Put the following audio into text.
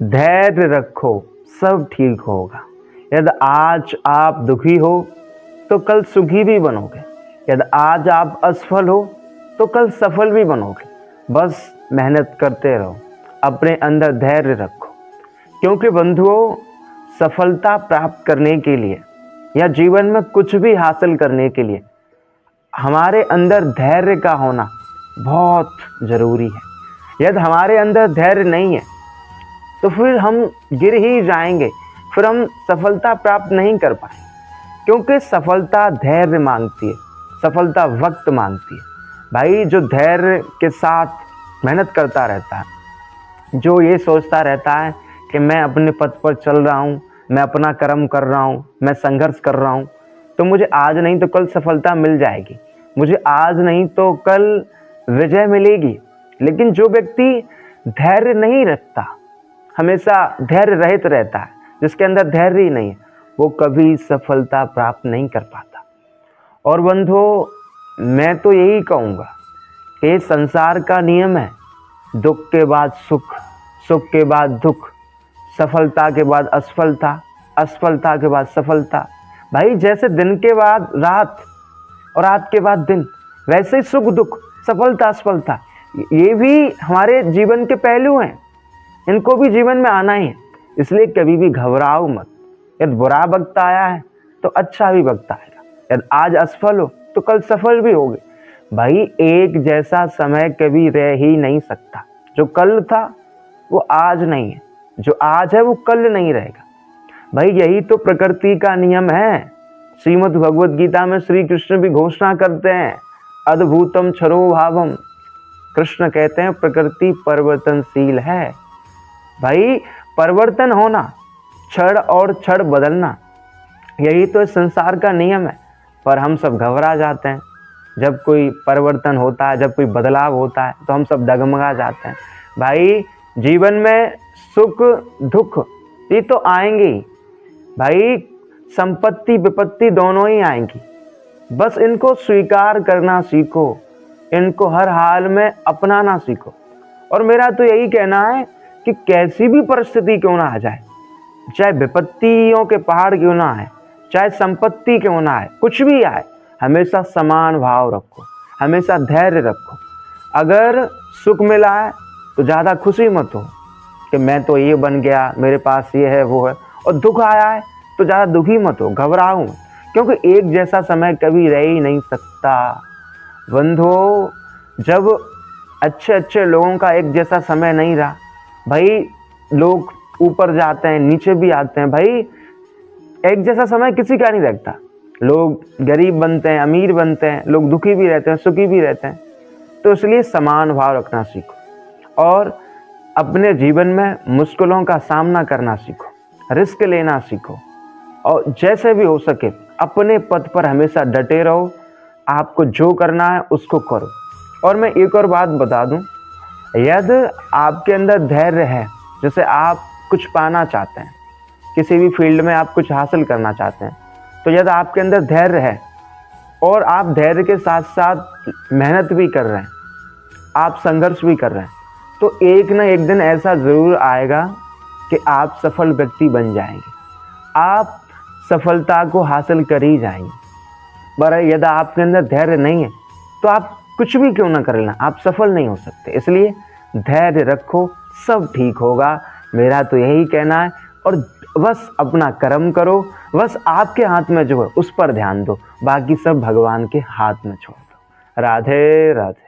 धैर्य रखो, सब ठीक होगा। यदि आज आप दुखी हो तो कल सुखी भी बनोगे। यदि आज आप असफल हो तो कल सफल भी बनोगे। बस मेहनत करते रहो, अपने अंदर धैर्य रखो, क्योंकि बंधुओं, सफलता प्राप्त करने के लिए या जीवन में कुछ भी हासिल करने के लिए हमारे अंदर धैर्य का होना बहुत ज़रूरी है। यदि हमारे अंदर धैर्य नहीं है तो फिर हम गिर ही जाएंगे, फिर हम सफलता प्राप्त नहीं कर पाएंगे, क्योंकि सफलता धैर्य मांगती है, सफलता वक्त मांगती है। भाई, जो धैर्य के साथ मेहनत करता रहता है, जो ये सोचता रहता है कि मैं अपने पथ पर चल रहा हूँ, मैं अपना कर्म कर रहा हूँ, मैं संघर्ष कर रहा हूँ, तो मुझे आज नहीं तो कल सफलता मिल जाएगी, मुझे आज नहीं तो कल विजय मिलेगी। लेकिन जो व्यक्ति धैर्य नहीं रखता, हमेशा धैर्य रहित रहता है, जिसके अंदर धैर्य ही नहीं है, वो कभी सफलता प्राप्त नहीं कर पाता। और बंधुओं, मैं तो यही कहूँगा कि संसार का नियम है, दुख के बाद सुख, सुख के बाद दुख, सफलता के बाद असफलता, असफलता के बाद सफलता। भाई, जैसे दिन के बाद रात और रात के बाद दिन, वैसे ही सुख दुख, सफलता असफलता, ये भी हमारे जीवन के पहलू हैं, इनको भी जीवन में आना ही है। इसलिए कभी भी घबराओ मत। यदि बुरा वक्त आया है तो अच्छा भी वक्त आएगा। यदि आज असफल हो तो कल सफल भी होगे। भाई, एक जैसा समय कभी रह ही नहीं सकता। जो कल था वो आज नहीं है, जो आज है वो कल नहीं रहेगा। भाई, यही तो प्रकृति का नियम है। श्रीमद् भगवद गीता में श्री कृष्ण भी घोषणा करते हैं, अद्भुतम क्षरो भावम। कृष्ण कहते हैं प्रकृति परिवर्तनशील है। भाई, परिवर्तन होना, क्षण और क्षण बदलना, यही तो इस संसार का नियम है। पर हम सब घबरा जाते हैं। जब कोई परिवर्तन होता है, जब कोई बदलाव होता है, तो हम सब डगमगा जाते हैं। भाई, जीवन में सुख दुख ये तो आएंगे ही। भाई, संपत्ति विपत्ति दोनों ही आएंगी। बस इनको स्वीकार करना सीखो, इनको हर हाल में अपनाना सीखो। और मेरा तो यही कहना है कि कैसी भी परिस्थिति क्यों ना आ जाए, चाहे विपत्तियों के पहाड़ क्यों ना आए, चाहे संपत्ति क्यों ना आए, कुछ भी आए, हमेशा समान भाव रखो, हमेशा धैर्य रखो। अगर सुख मिला है तो ज़्यादा खुशी मत हो कि मैं तो ये बन गया, मेरे पास ये है वो है। और दुख आया है तो ज़्यादा दुखी मत हो, घबराओ मत, क्योंकि एक जैसा समय कभी रह ही नहीं सकता। बंधुओं, जब अच्छे अच्छे लोगों का एक जैसा समय नहीं रहा, भाई, लोग ऊपर जाते हैं, नीचे भी आते हैं। भाई, एक जैसा समय किसी का नहीं रहता। लोग गरीब बनते हैं, अमीर बनते हैं, लोग दुखी भी रहते हैं, सुखी भी रहते हैं। तो इसलिए समान भाव रखना सीखो और अपने जीवन में मुश्किलों का सामना करना सीखो, रिस्क लेना सीखो, और जैसे भी हो सके अपने पथ पर हमेशा डटे रहो। आपको जो करना है उसको करो। और मैं एक और बात बता दूं, यदि आपके अंदर धैर्य है, जैसे आप कुछ पाना चाहते हैं, किसी भी फील्ड में आप कुछ हासिल करना चाहते हैं, तो यदि आपके अंदर धैर्य है और आप धैर्य के साथ साथ मेहनत भी कर रहे हैं, आप संघर्ष भी कर रहे हैं, तो एक ना एक दिन ऐसा ज़रूर आएगा कि आप सफल व्यक्ति बन जाएंगे, आप सफलता को हासिल कर ही जाएंगे। पर यदि आपके अंदर धैर्य नहीं है तो आप कुछ भी क्यों ना कर लेना, आप सफल नहीं हो सकते। इसलिए धैर्य रखो, सब ठीक होगा, मेरा तो यही कहना है। और बस अपना कर्म करो, बस आपके हाथ में जो है उस पर ध्यान दो, बाकी सब भगवान के हाथ में छोड़ दो। राधे राधे।